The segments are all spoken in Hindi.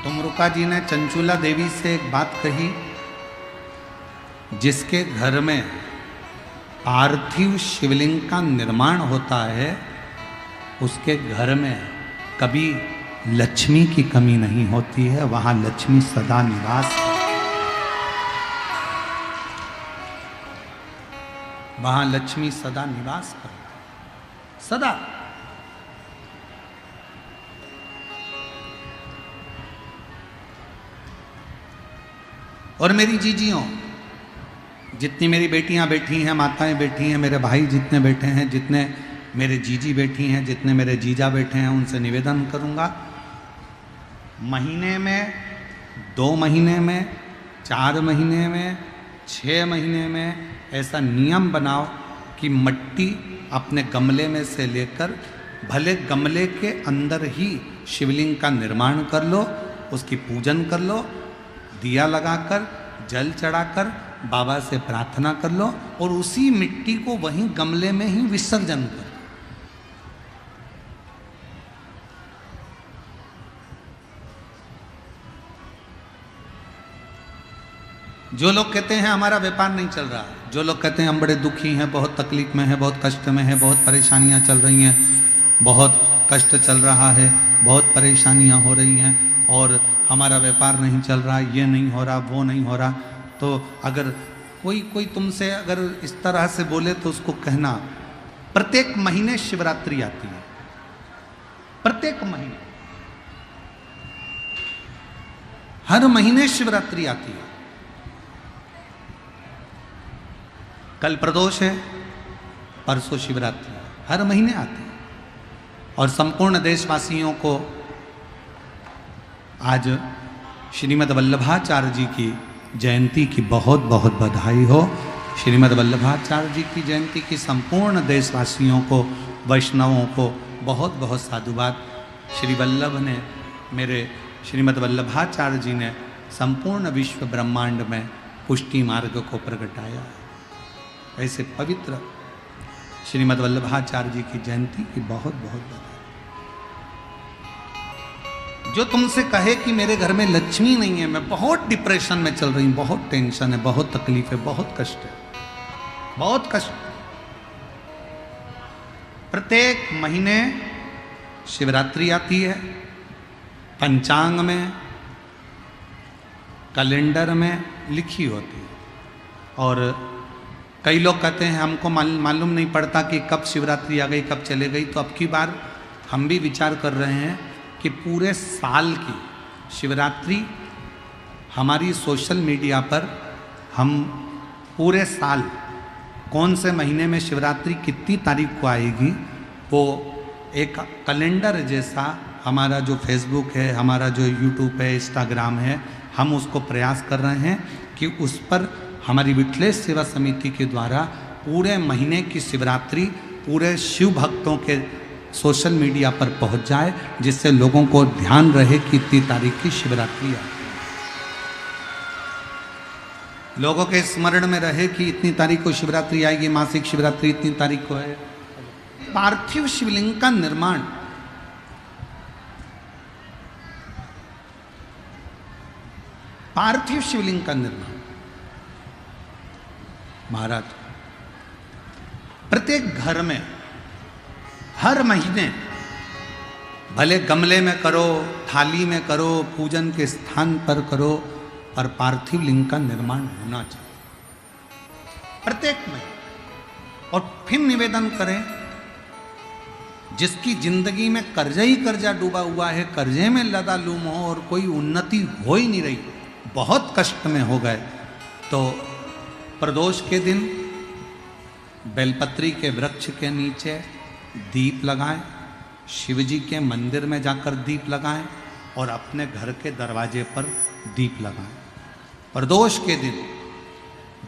तुमरुका जी ने चंचूला देवी से एक बात कही, जिसके घर में पार्थिव शिवलिंग का निर्माण होता है उसके घर में कभी लक्ष्मी की कमी नहीं होती है, वहां लक्ष्मी सदा निवास है। वहां लक्ष्मी सदा निवास करती है, सदा। और मेरी जीजियों, जितनी मेरी बेटियां बैठी हैं, माताएं बैठी हैं, मेरे भाई जितने बैठे हैं, जितने मेरे जीजी बैठी हैं, जितने मेरे जीजा बैठे हैं, उनसे निवेदन करूंगा, महीने में, 2 महीने में, 4 महीने में, 6 महीने में ऐसा नियम बनाओ कि मिट्टी अपने गमले में से लेकर, भले गमले के अंदर ही शिवलिंग का निर्माण कर लो, उसकी पूजन कर लो, दिया लगाकर, जल चढ़ाकर बाबा से प्रार्थना कर लो और उसी मिट्टी को वहीं गमले में ही विसर्जन कर। जो लोग कहते हैं हमारा व्यापार नहीं चल रहा, जो लोग कहते हैं हम बड़े दुखी हैं, बहुत तकलीफ में हैं, बहुत कष्ट में हैं, बहुत परेशानियां चल रही हैं, बहुत कष्ट चल रहा है, बहुत परेशानियां हो रही हैं और हमारा व्यापार नहीं चल रहा, ये नहीं हो रहा, वो नहीं हो रहा, तो अगर कोई तुमसे अगर इस तरह से बोले तो उसको कहना, प्रत्येक महीने शिवरात्रि आती है, प्रत्येक महीने, हर महीने शिवरात्रि आती है। कल प्रदोष है, परसों शिवरात्रि, हर महीने आती है। और संपूर्ण देशवासियों को आज श्रीमद् वल्लभाचार्य जी की जयंती की बहुत बहुत बधाई हो। श्रीमद् वल्लभाचार्य जी की जयंती की संपूर्ण देशवासियों को, वैष्णवों को बहुत बहुत साधुवाद। श्री वल्लभ ने, मेरे श्रीमद् वल्लभाचार्य जी ने संपूर्ण विश्व ब्रह्मांड में पुष्टि मार्ग को प्रगटाया है। ऐसे पवित्र श्रीमद् वल्लभाचार्य जी की जयंती की बहुत बहुत बधाई। जो तुमसे कहे कि मेरे घर में लक्ष्मी नहीं है, मैं बहुत डिप्रेशन में चल रही हूं, बहुत टेंशन है, बहुत तकलीफ है, बहुत कष्ट है, बहुत कष्ट। प्रत्येक महीने शिवरात्रि आती है, पंचांग में, कैलेंडर में लिखी होती है। और कई लोग कहते हैं हमको मालूम नहीं पड़ता कि कब शिवरात्रि आ गई, कब चले गई। तो अब की बार हम भी विचार कर रहे हैं कि पूरे साल की शिवरात्रि हमारी सोशल मीडिया पर, हम पूरे साल कौन से महीने में शिवरात्रि कितनी तारीख को आएगी, वो एक कैलेंडर जैसा हमारा जो फेसबुक है, हमारा जो यूट्यूब है, इंस्टाग्राम है, हम उसको प्रयास कर रहे हैं कि उस पर हमारी विठलेश सेवा समिति के द्वारा पूरे महीने की शिवरात्रि पूरे शिव भक्तों के सोशल मीडिया पर पहुंच जाए, जिससे लोगों को ध्यान रहे कि इतनी तारीख की शिवरात्रि आती है, लोगों के स्मरण में रहे कि इतनी तारीख को शिवरात्रि आएगी, मासिक शिवरात्रि इतनी तारीख को है। पार्थिव शिवलिंग का निर्माण, पार्थिव शिवलिंग का निर्माण, महाराज प्रत्येक घर में हर महीने, भले गमले में करो, थाली में करो, पूजन के स्थान पर करो, पर पार्थिव लिंग का निर्माण होना चाहिए प्रत्येक महीने। और फिर निवेदन करें, जिसकी जिंदगी में कर्जा ही कर्जा डूबा हुआ है, कर्जे में लदालूम हो और कोई उन्नति हो ही नहीं रही, बहुत कष्ट में हो गए, तो प्रदोष के दिन बेलपत्री के वृक्ष के नीचे दीप लगाएं, शिव जी के मंदिर में जाकर दीप लगाएं और अपने घर के दरवाजे पर दीप लगाएं। प्रदोष के दिन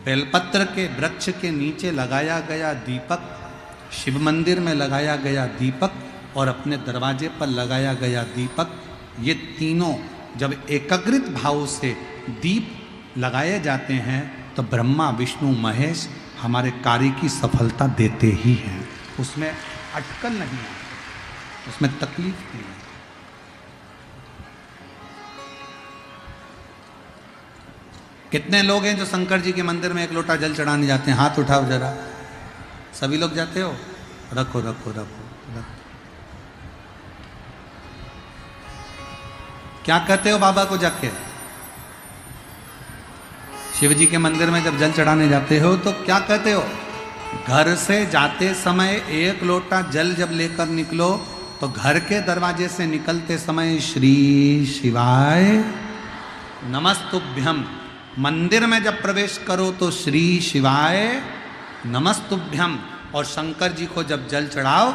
बेलपत्र के वृक्ष के नीचे लगाया गया दीपक, शिव मंदिर में लगाया गया दीपक और अपने दरवाजे पर लगाया गया दीपक, ये तीनों जब एकाग्रित भाव से दीप लगाए जाते हैं तो ब्रह्मा विष्णु महेश हमारे कार्य की सफलता देते ही हैं। उसमें अटकल नहीं है, उसमें तकलीफ नहीं है। कितने लोग हैं जो शंकर जी के मंदिर में एक लोटा जल चढ़ाने जाते हैं? हाथ उठाओ जरा। सभी लोग जाते हो? रखो रखो रखो रखो। क्या कहते हो बाबा को जाके? शिव जी के मंदिर में जब जल चढ़ाने जाते हो तो क्या कहते हो? घर से जाते समय एक लोटा जल जब लेकर निकलो तो घर के दरवाजे से निकलते समय श्री शिवाय नमस्तुभ्यम। मंदिर में जब प्रवेश करो तो श्री शिवाय नमस्तुभ्यम। और शंकर जी को जब जल चढ़ाओ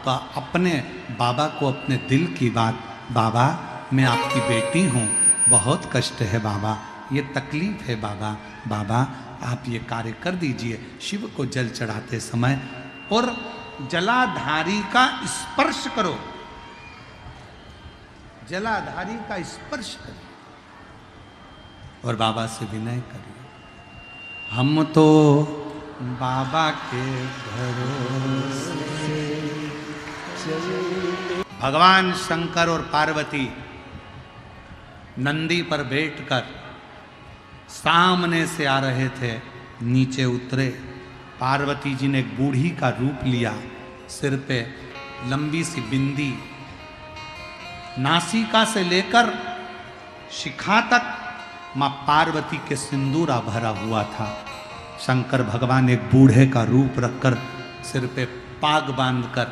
तो अपने बाबा को अपने दिल की बात, बाबा मैं आपकी बेटी हूँ, बहुत कष्ट है बाबा, ये तकलीफ है बाबा, बाबा आप ये कार्य कर दीजिए। शिव को जल चढ़ाते समय और जलाधारी का स्पर्श करो, जलाधारी का स्पर्श करो और बाबा से विनय करिए, हम तो बाबा के भरोसे चले। भगवान शंकर और पार्वती नंदी पर बैठकर सामने से आ रहे थे, नीचे उतरे। पार्वती जी ने एक बूढ़ी का रूप लिया, सिर पे लंबी सी बिंदी, नासिका से लेकर शिखा तक मां पार्वती के सिंदूरा भरा हुआ था। शंकर भगवान एक बूढ़े का रूप रखकर सिर पे पाग बांधकर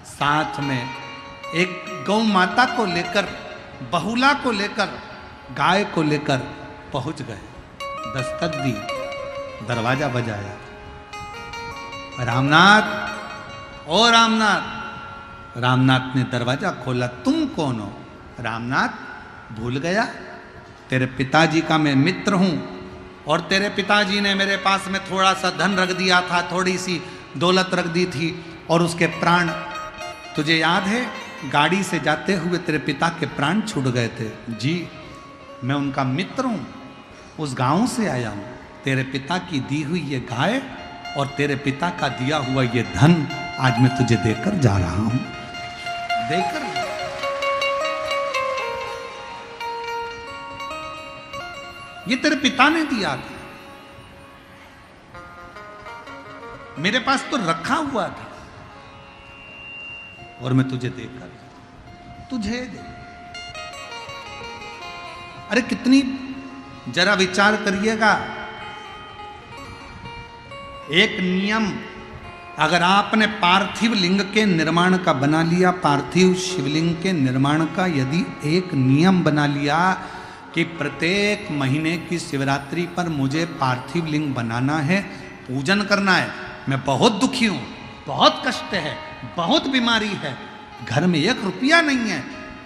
साथ में एक गौ माता को लेकर, बहुला को लेकर, गाय को लेकर पहुंच गए। दस्तक दी, दरवाजा बजाया, रामनाथ, ओ रामनाथ। रामनाथ ने दरवाजा खोला। तुम कौन हो? रामनाथ भूल गया, तेरे पिताजी का मैं मित्र हूं और तेरे पिताजी ने मेरे पास में थोड़ा सा धन रख दिया था, थोड़ी सी दौलत रख दी थी और उसके प्राण तुझे याद है? गाड़ी से जाते हुए तेरे पिता के प्राण छूट गए थे। जी मैं उनका मित्र हूं, उस गांव से आया हूं। तेरे पिता की दी हुई ये गाय और तेरे पिता का दिया हुआ ये धन आज मैं तुझे देकर जा रहा हूं। देकर ये तेरे पिता ने दिया था, मेरे पास तो रखा हुआ था और मैं तुझे देकर तुझे दे। अरे कितनी, जरा विचार करिएगा। एक नियम अगर आपने पार्थिव लिंग के निर्माण का बना लिया, पार्थिव शिवलिंग के निर्माण का यदि एक नियम बना लिया कि प्रत्येक महीने की शिवरात्रि पर मुझे पार्थिव लिंग बनाना है, पूजन करना है। मैं बहुत दुखी हूं, बहुत कष्ट है, बहुत बीमारी है, घर में 1 रुपया नहीं है,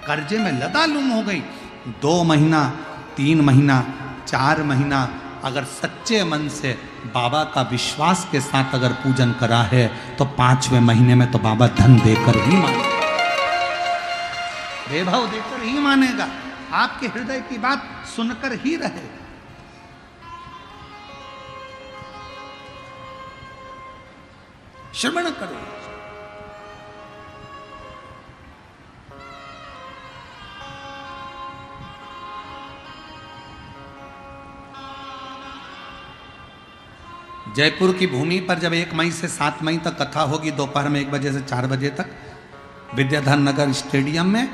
कर्जे में लदालुम हो गई। 2 महीना, 3 महीना, 4 महीना अगर सच्चे मन से बाबा का विश्वास के साथ अगर पूजन करा है तो 5वें महीने में तो बाबा धन देकर ही मानेगा, वैभव देकर ही मानेगा, आपके हृदय की बात सुनकर ही रहेगा। श्रवण करो। जयपुर की भूमि पर जब 1 मई से 7 मई तक कथा होगी, दोपहर में 1 बजे से 4 बजे तक विद्याधर नगर स्टेडियम में,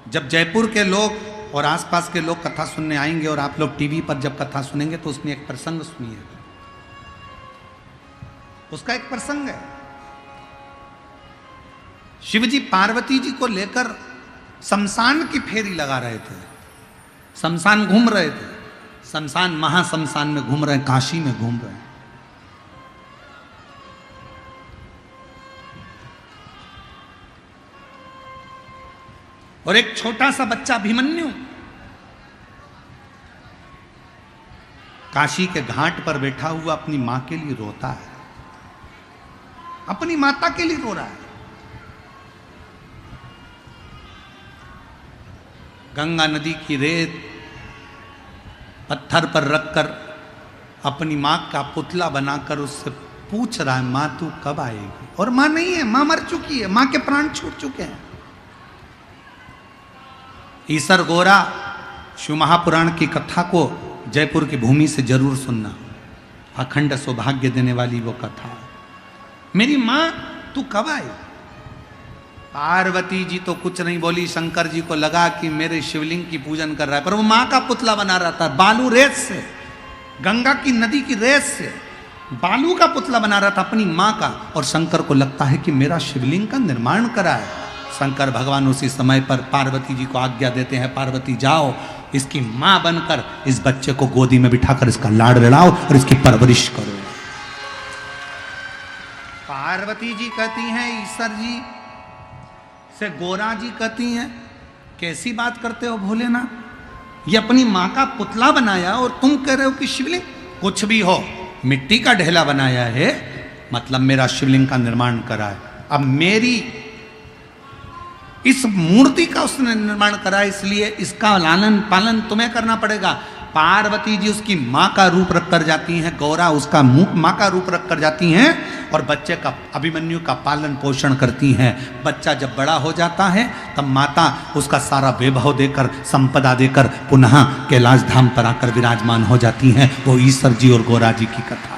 जब जयपुर के लोग और आसपास के लोग कथा सुनने आएंगे और आप लोग टीवी पर जब कथा सुनेंगे तो उसमें एक प्रसंग सुनिएगा। उसका एक प्रसंग है, शिवजी पार्वती जी को लेकर शमशान की फेरी लगा रहे थे, शमशान घूम रहे थे, शमशान महाशमशान में घूम रहे हैं, काशी में घूम रहे हैं। और एक छोटा सा बच्चा अभिमन्यु काशी के घाट पर बैठा हुआ अपनी मां के लिए रोता है, अपनी माता के लिए रो रहा है। गंगा नदी की रेत पत्थर पर रखकर अपनी मां का पुतला बनाकर उससे पूछ रहा है, मां तू कब आएगी? और मां नहीं है, मां मर चुकी है, मां के प्राण छूट चुके हैं। ईसर गोरा शिव महापुराण की कथा को जयपुर की भूमि से जरूर सुनना, अखंड सौभाग्य देने वाली वो कथा। मेरी माँ तू कब आई? पार्वती जी तो कुछ नहीं बोली। शंकर जी को लगा कि मेरे शिवलिंग की पूजन कर रहा है, पर वो माँ का पुतला बना रहा था बालू रेत से, गंगा की नदी की रेत से बालू का पुतला बना रहा था अपनी माँ का। और शंकर को लगता है कि मेरा शिवलिंग का निर्माण करा है। शंकर भगवान उसी समय पर पार्वती जी को आज्ञा देते हैं, पार्वती जाओ इसकी माँ बनकर इस बच्चे को गोदी में बिठाकर इसका लाड़ लड़ाओ और इसकी परवरिश करो। पार्वती जी कहती हैं ईश्वर जी से गोरा जी कहती हैं कैसी बात करते हो भोलेनाथ, ये अपनी माँ का पुतला बनाया और तुम कह रहे हो कि शिवलिंग? कुछ भी हो, मिट्टी का ढेला बनाया है, मतलब मेरा शिवलिंग का निर्माण करा है। अब मेरी इस मूर्ति का उसने निर्माण करा है, इसलिए इसका लालन पालन तुम्हें करना पड़ेगा। पार्वती जी उसकी माँ का रूप रख कर जाती हैं, गौरा उसका माँ का रूप रख कर जाती हैं और बच्चे का, अभिमन्यु का पालन पोषण करती हैं। बच्चा जब बड़ा हो जाता है तब माता उसका सारा वैभव देकर, संपदा देकर पुनः कैलाश धाम पर आकर विराजमान हो जाती हैं। वो ईश्वर जी और गौरा जी की कथा।